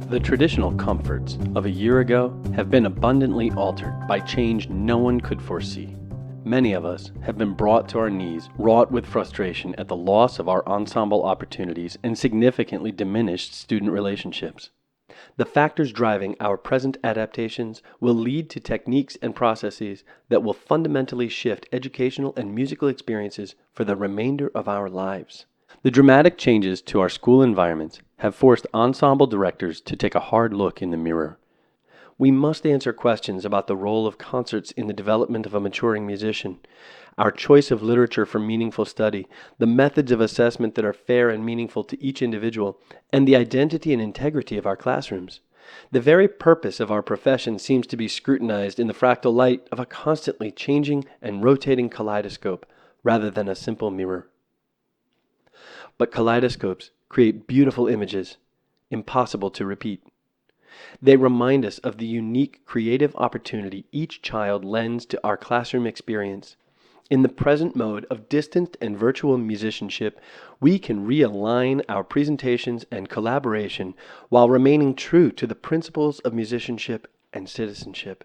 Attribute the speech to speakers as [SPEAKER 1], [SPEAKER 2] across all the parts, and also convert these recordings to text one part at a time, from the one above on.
[SPEAKER 1] The traditional comforts of a year ago have been abundantly altered by change no one could foresee. Many of us have been brought to our knees, wrought with frustration at the loss of our ensemble opportunities and significantly diminished student relationships. The factors driving our present adaptations will lead to techniques and processes that will fundamentally shift educational and musical experiences for the remainder of our lives. The dramatic changes to our school environments have forced ensemble directors to take a hard look in the mirror. We must answer questions about the role of concerts in the development of a maturing musician, our choice of literature for meaningful study, the methods of assessment that are fair and meaningful to each individual, and the identity and integrity of our classrooms. The very purpose of our profession seems to be scrutinized in the fractal light of a constantly changing and rotating kaleidoscope rather than a simple mirror. But kaleidoscopes create beautiful images, impossible to repeat. They remind us of the unique creative opportunity each child lends to our classroom experience. In the present mode of distant and virtual musicianship, we can realign our presentations and collaboration while remaining true to the principles of musicianship and citizenship.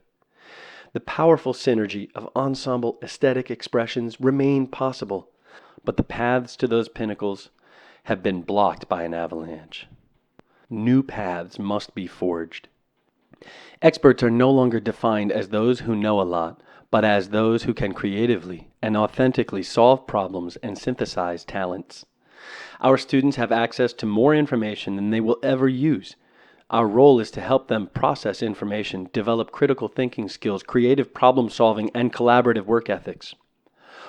[SPEAKER 1] The powerful synergy of ensemble aesthetic expressions remain possible, but the paths to those pinnacles have been blocked by an avalanche. New paths must be forged. Experts are no longer defined as those who know a lot, but as those who can creatively and authentically solve problems and synthesize talents. Our students have access to more information than they will ever use. Our role is to help them process information, develop critical thinking skills, creative problem solving, and collaborative work ethics.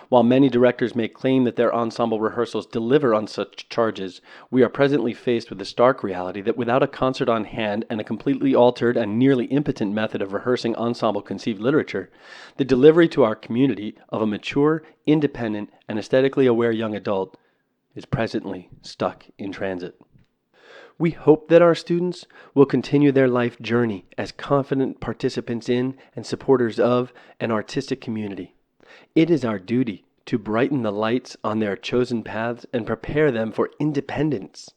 [SPEAKER 1] While many directors may claim that their ensemble rehearsals deliver on such charges, we are presently faced with the stark reality that without a concert on hand and a completely altered and nearly impotent method of rehearsing ensemble-conceived literature, the delivery to our community of a mature, independent, and aesthetically aware young adult is presently stuck in transit. We hope that our students will continue their life journey as confident participants in and supporters of an artistic community. It is our duty to brighten the lights on their chosen paths and prepare them for independence.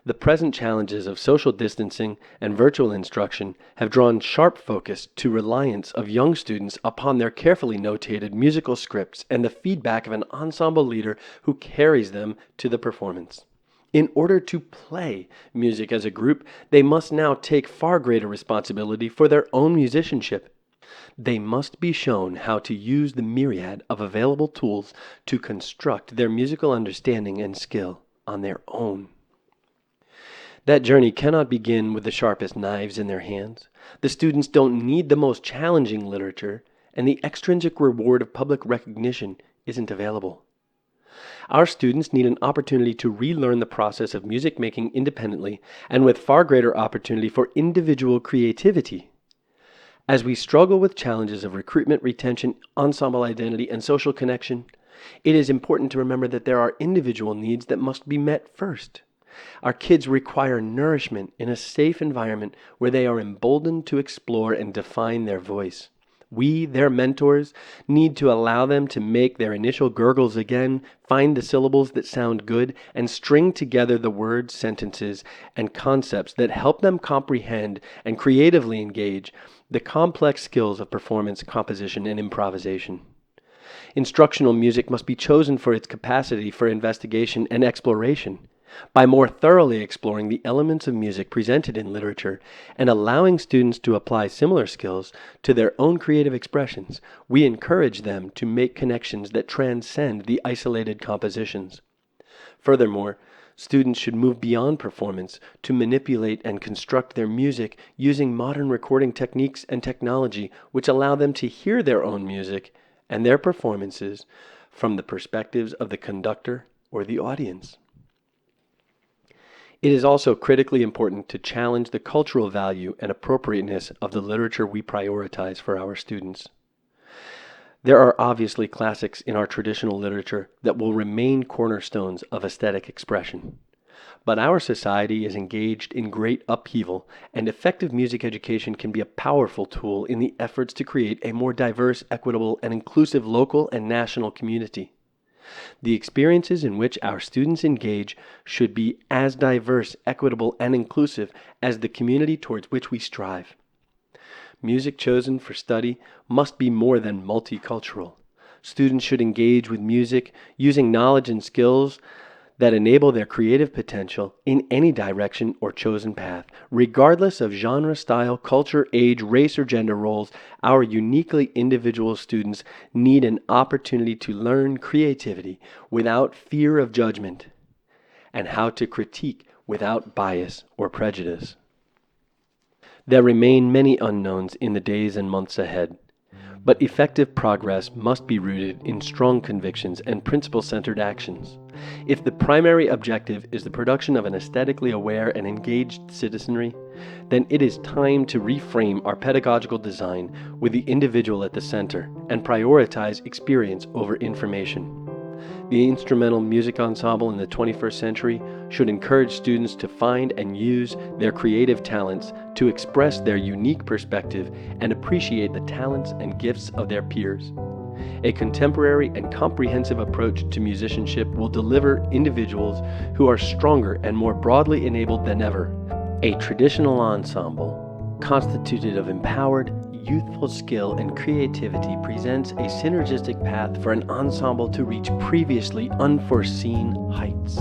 [SPEAKER 1] The present challenges of social distancing and virtual instruction have drawn sharp focus to reliance of young students upon their carefully notated musical scripts and the feedback of an ensemble leader who carries them to the performance. In order to play music as a group, they must now take far greater responsibility for their own musicianship. They must be shown how to use the myriad of available tools to construct their musical understanding and skill on their own. That journey cannot begin with the sharpest knives in their hands. The students don't need the most challenging literature, and the extrinsic reward of public recognition isn't available. Our students need an opportunity to relearn the process of music making independently and with far greater opportunity for individual creativity. As we struggle with challenges of recruitment, retention, ensemble identity, and social connection, it is important to remember that there are individual needs that must be met first. Our kids require nourishment in a safe environment where they are emboldened to explore and define their voice. We, their mentors, need to allow them to make their initial gurgles again, find the syllables that sound good, and string together the words, sentences, and concepts that help them comprehend and creatively engage the complex skills of performance, composition, and improvisation. Instructional music must be chosen for its capacity for investigation and exploration. By more thoroughly exploring the elements of music presented in literature and allowing students to apply similar skills to their own creative expressions, we encourage them to make connections that transcend the isolated compositions. Furthermore, students should move beyond performance to manipulate and construct their music using modern recording techniques and technology which allow them to hear their own music and their performances from the perspectives of the conductor or the audience. It is also critically important to challenge the cultural value and appropriateness of the literature we prioritize for our students. There are obviously classics in our traditional literature that will remain cornerstones of aesthetic expression. But our society is engaged in great upheaval, and effective music education can be a powerful tool in the efforts to create a more diverse, equitable, and inclusive local and national community. The experiences in which our students engage should be as diverse, equitable, and inclusive as the community towards which we strive. Music chosen for study must be more than multicultural. Students should engage with music using knowledge and skills that enable their creative potential in any direction or chosen path. Regardless of genre, style, culture, age, race, or gender roles, our uniquely individual students need an opportunity to learn creativity without fear of judgment and how to critique without bias or prejudice. There remain many unknowns in the days and months ahead, but effective progress must be rooted in strong convictions and principle-centered actions. If the primary objective is the production of an aesthetically aware and engaged citizenry, then it is time to reframe our pedagogical design with the individual at the center and prioritize experience over information. The instrumental music ensemble in the 21st century should encourage students to find and use their creative talents to express their unique perspective and appreciate the talents and gifts of their peers. A contemporary and comprehensive approach to musicianship will deliver individuals who are stronger and more broadly enabled than ever. A traditional ensemble, constituted of empowered, youthful skill and creativity, presents a synergistic path for an ensemble to reach previously unforeseen heights.